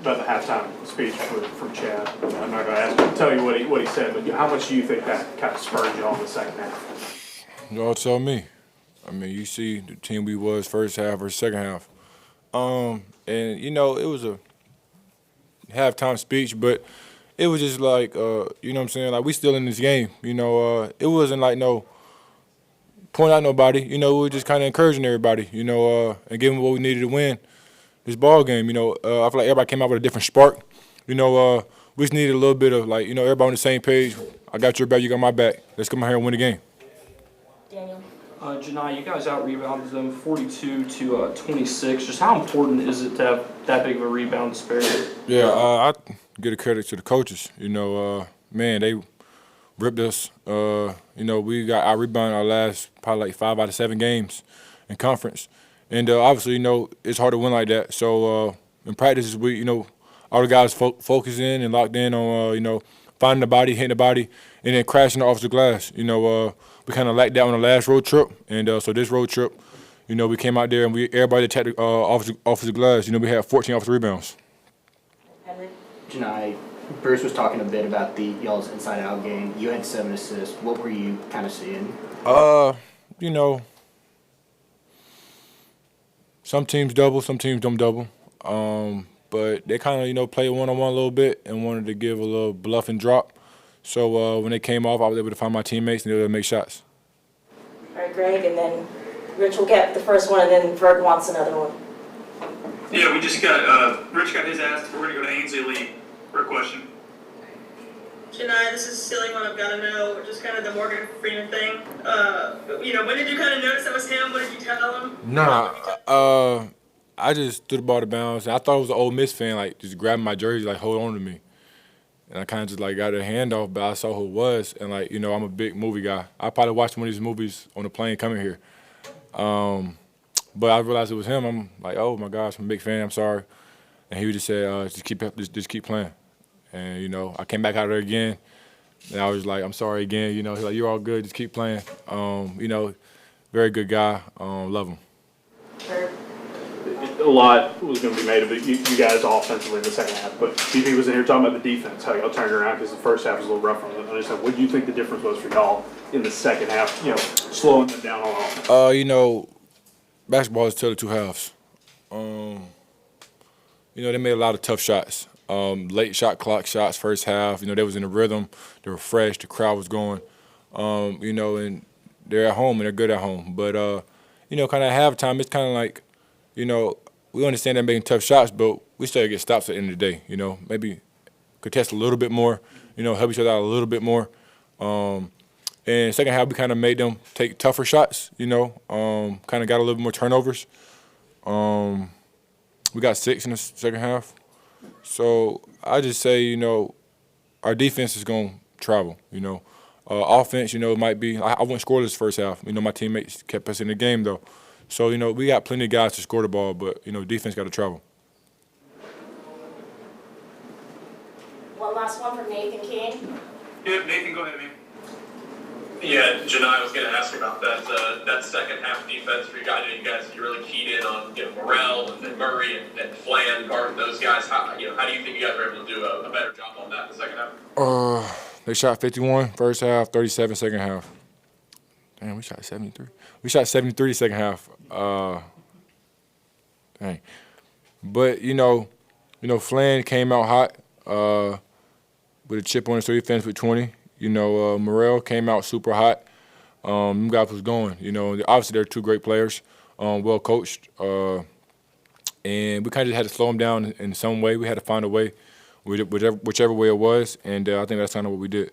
about the halftime speech from Chad. I'm not going to tell you what he said, but how much do you think that kind of spurred you on in the second half? Y'all tell me. I mean, you see the team we was first half or second half. And, you know, it was a halftime speech, but it was just like, you know what I'm saying? Like, we still in this game. You know, it wasn't like no point out nobody. You know, we were just kind of encouraging everybody, you know, and giving what we needed to win this ball game. You know, I feel like everybody came out with a different spark. You know, we just needed a little bit of, like, you know, everybody on the same page. I got your back, you got my back. Let's come out here and win the game. Daniel. Johni, you guys out-rebounded them 42-26. Just how important is it to have that big of a rebound disparity? Yeah, I give the credit to the coaches. You know, man, they ripped us. You know, we got out-rebounded our last probably like 5 out of 7 games in conference. And obviously, you know, it's hard to win like that. So in practice this week, you know, all the guys focused in and locked in on, you know, finding the body, hitting the body, and then crashing the offensive glass. You know, we kind of lacked that on the last road trip. And so this road trip, you know, we came out there and everybody attacked the offensive glass. You know, we had 14 offensive rebounds. Henry. Johni, Bruce was talking a bit about y'all's inside-out game. You had 7 assists. What were you kind of seeing? You know, some teams double, some teams don't double. But they kind of, you know, played one-on-one a little bit and wanted to give a little bluff and drop. So when they came off, I was able to find my teammates and they were able to make shots. All right, Greg, and then Rich will get the first one, and then Vert wants another one. Yeah, we just got, Rich got his asked. We're going to go to Ainsley Lee for a question. Janai, this is a silly one. I've got to know, just kind of the Morgan Freeman thing. You know, when did you kind of notice that was him? What did you tell him? Nah, I just threw the ball to bounds. I thought it was an Ole Miss fan, like, just grabbing my jersey, like, hold on to me. And I kind of just, like, got a handoff, but I saw who it was. And, like, you know, I'm a big movie guy. I probably watched one of these movies on the plane coming here. But I realized it was him. I'm like, oh, my gosh, I'm a big fan. I'm sorry. And he just said, just keep playing. And, you know, I came back out there again. And I was like, I'm sorry again. You know, he's like, you're all good. Just keep playing. You know, very good guy. Love him. Vert. A lot was going to be made of it, you guys offensively in the second half, but BP was in here talking about the defense, how y'all turned around because the first half was a little rough on the other side. What do you think the difference was for y'all in the second half, you know, slowing them down on offense? You know, basketball is still the two halves. You know, they made a lot of tough shots. Late shot clock shots first half. You know, they was in the rhythm. They were fresh. The crowd was going. You know, and they're at home and they're good at home. But, you know, kind of halftime, it's kind of like, you know, we understand they're making tough shots, but we still get stops at the end of the day, you know. Maybe contest a little bit more, you know, help each other out a little bit more. And second half, we kind of made them take tougher shots, you know, kind of got a little bit more turnovers. We got 6 in the second half. So I just say, you know, our defense is going to travel, you know. Offense, you know, it might be – I went scoreless first half. You know, my teammates kept us in the game, though. So, you know, we got plenty of guys to score the ball, but, you know, defense got to travel. One last one from Nathan King. Yeah, Nathan, go ahead, man. Yeah, Janai, I was going to ask about that second half defense for you guys. You guys really keyed in on, you know, Morrell and Murray and Flan guarding those guys. How do you think you guys were able to do a better job on that in the second half? They shot 51 first half, 37 second half. Damn, we shot 73. We shot 73 second half. Dang. But, you know, Flan came out hot with a chip on his, so he finished with 20. You know, Morrell came out super hot. Them guys was going. You know, obviously they're 2 great players, well coached. And we kind of had to slow them down in some way. We had to find a way, whichever way it was, and I think that's kind of what we did.